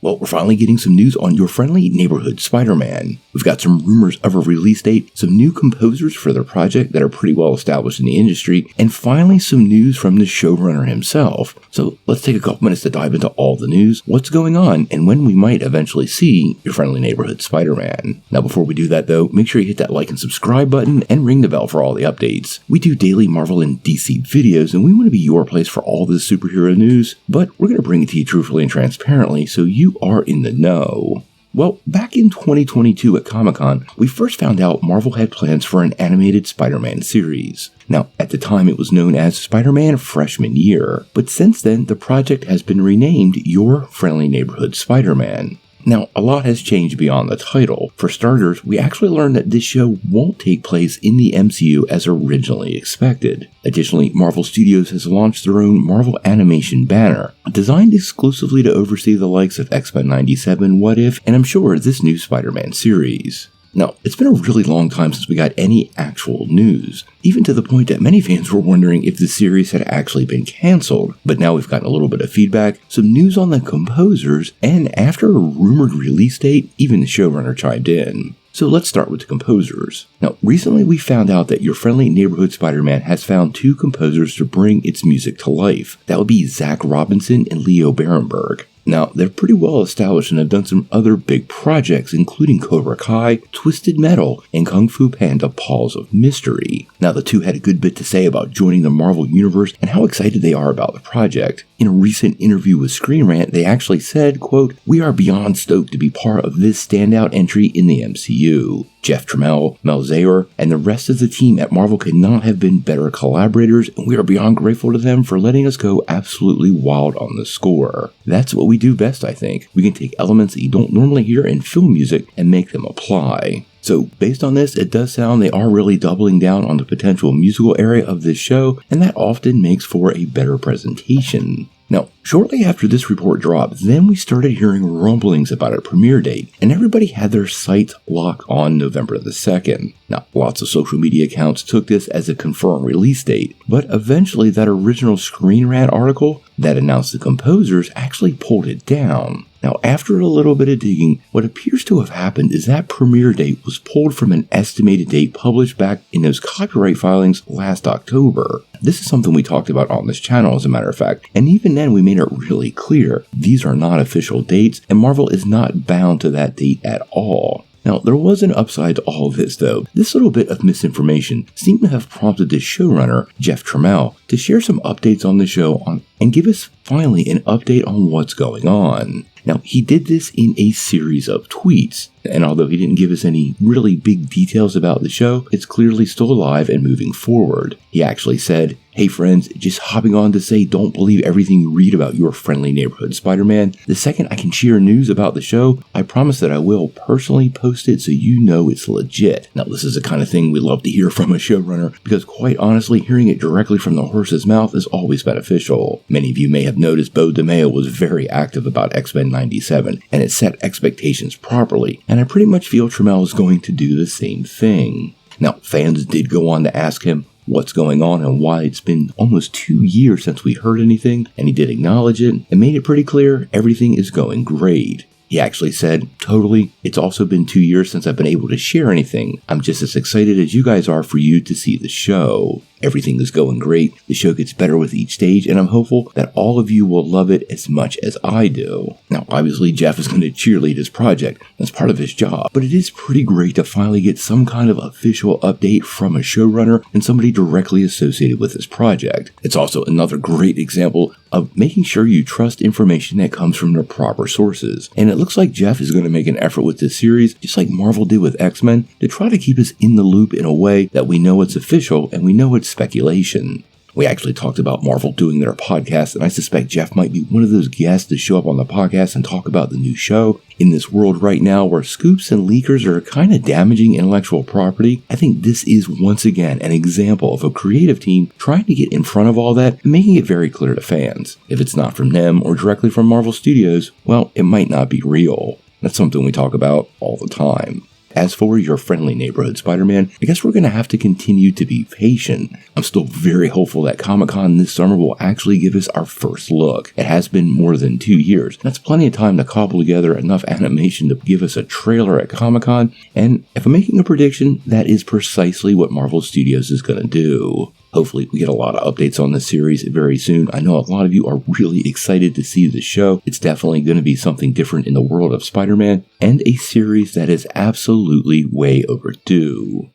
Well, we're finally getting some news on your friendly neighborhood Spider-Man. We've got some rumors of a release date, some new composers for their project that are pretty well established in the industry, and finally some news from the showrunner himself. So let's take a couple minutes to dive into all the news, what's going on, and when we might eventually see your friendly neighborhood Spider-Man. Now before we do that though, make sure you hit that like and subscribe button and ring the bell for all the updates. We do daily Marvel and DC videos, and we want to be your place for all this superhero news, but we're going to bring it to you truthfully and transparently so you are in the know. Well, back in 2022 at Comic-Con, we first found out Marvel had plans for an animated Spider-Man series. Now, at the time it was known as Spider-Man Freshman Year, but since then the project has been renamed Your Friendly Neighborhood Spider-Man. Now, a lot has changed beyond the title. For starters, we actually learned that this show won't take place in the MCU as originally expected. Additionally, Marvel Studios has launched their own Marvel Animation banner, designed exclusively to oversee the likes of X-Men 97, What If, and I'm sure this new Spider-Man series. Now, it's been a really long time since we got any actual news, even to the point that many fans were wondering if the series had actually been cancelled. But now we've gotten a little bit of feedback, some news on the composers, and after a rumored release date, even the showrunner chimed in. So let's start with the composers. Now, recently we found out that Your Friendly Neighborhood Spider-Man has found two composers to bring its music to life. That would be Zach Robinson and Leo Berenberg. Now, they're pretty well established and have done some other big projects, including Cobra Kai, Twisted Metal, and Kung Fu Panda Paws of Mystery. Now, the two had a good bit to say about joining the Marvel Universe and how excited they are about the project. In a recent interview with Screen Rant, they actually said, quote, "We are beyond stoked to be part of this standout entry in the MCU. Jeff Trammell, Mel Zayer, and the rest of the team at Marvel could not have been better collaborators, and we are beyond grateful to them for letting us go absolutely wild on the score." That's what we do best, I think. We can take elements that you don't normally hear in film music and make them apply. So based on this, it does sound they are really doubling down on the potential musical area of this show, and that often makes for a better presentation. Now, shortly after this report dropped, then we started hearing rumblings about a premiere date, and everybody had their sights locked on November the 2nd. Now, lots of social media accounts took this as a confirmed release date, but eventually that original Screen Rant article that announced the composers actually pulled it down. Now, after a little bit of digging, what appears to have happened is that premiere date was pulled from an estimated date published back in those copyright filings last October. This is something we talked about on this channel, as a matter of fact, and even then we made it really clear. These are not official dates, and Marvel is not bound to that date at all. Now, there was an upside to all of this, though. This little bit of misinformation seemed to have prompted the showrunner, Jeff Trammell, to share some updates on the show and give us finally an update on what's going on. Now, he did this in a series of tweets, and although he didn't give us any really big details about the show, it's clearly still alive and moving forward. He actually said, "Hey friends, just hopping on to say don't believe everything you read about Your Friendly Neighborhood Spider-Man. The second I can share news about the show, I promise that I will personally post it so you know it's legit." Now, this is the kind of thing we love to hear from a showrunner, because quite honestly, hearing it directly from the horse's mouth is always beneficial. Many of you may have noticed Bo DeMeo was very active about X-Men 97, and it set expectations properly, and I pretty much feel Trammell is going to do the same thing. Now, fans did go on to ask him what's going on and why it's been almost 2 years since we heard anything, and he did acknowledge it and made it pretty clear everything is going great. He actually said, "Totally, it's also been 2 years since I've been able to share anything. I'm just as excited as you guys are for you to see the show. Everything is going great, the show gets better with each stage, and I'm hopeful that all of you will love it as much as I do." Now, obviously, Jeff is going to cheerlead his project. That's part of his job. But it is pretty great to finally get some kind of official update from a showrunner and somebody directly associated with this project. It's also another great example of making sure you trust information that comes from the proper sources. And it looks like Jeff is going to make an effort with this series, just like Marvel did with X-Men, to try to keep us in the loop in a way that we know it's official and we know it's speculation. We actually talked about Marvel doing their podcast, and I suspect Jeff might be one of those guests to show up on the podcast and talk about the new show. In this world right now where scoops and leakers are kind of damaging intellectual property, I think this is once again an example of a creative team trying to get in front of all that and making it very clear to fans. If it's not from them or directly from Marvel Studios, well, it might not be real. That's something we talk about all the time. As for Your Friendly Neighborhood Spider-Man, I guess we're going to have to continue to be patient. I'm still very hopeful that Comic-Con this summer will actually give us our first look. It has been more than 2 years. That's plenty of time to cobble together enough animation to give us a trailer at Comic-Con, and if I'm making a prediction, that is precisely what Marvel Studios is going to do. Hopefully we get a lot of updates on the series very soon. I know a lot of you are really excited to see the show. It's definitely going to be something different in the world of Spider-Man, and a series that is absolutely way overdue.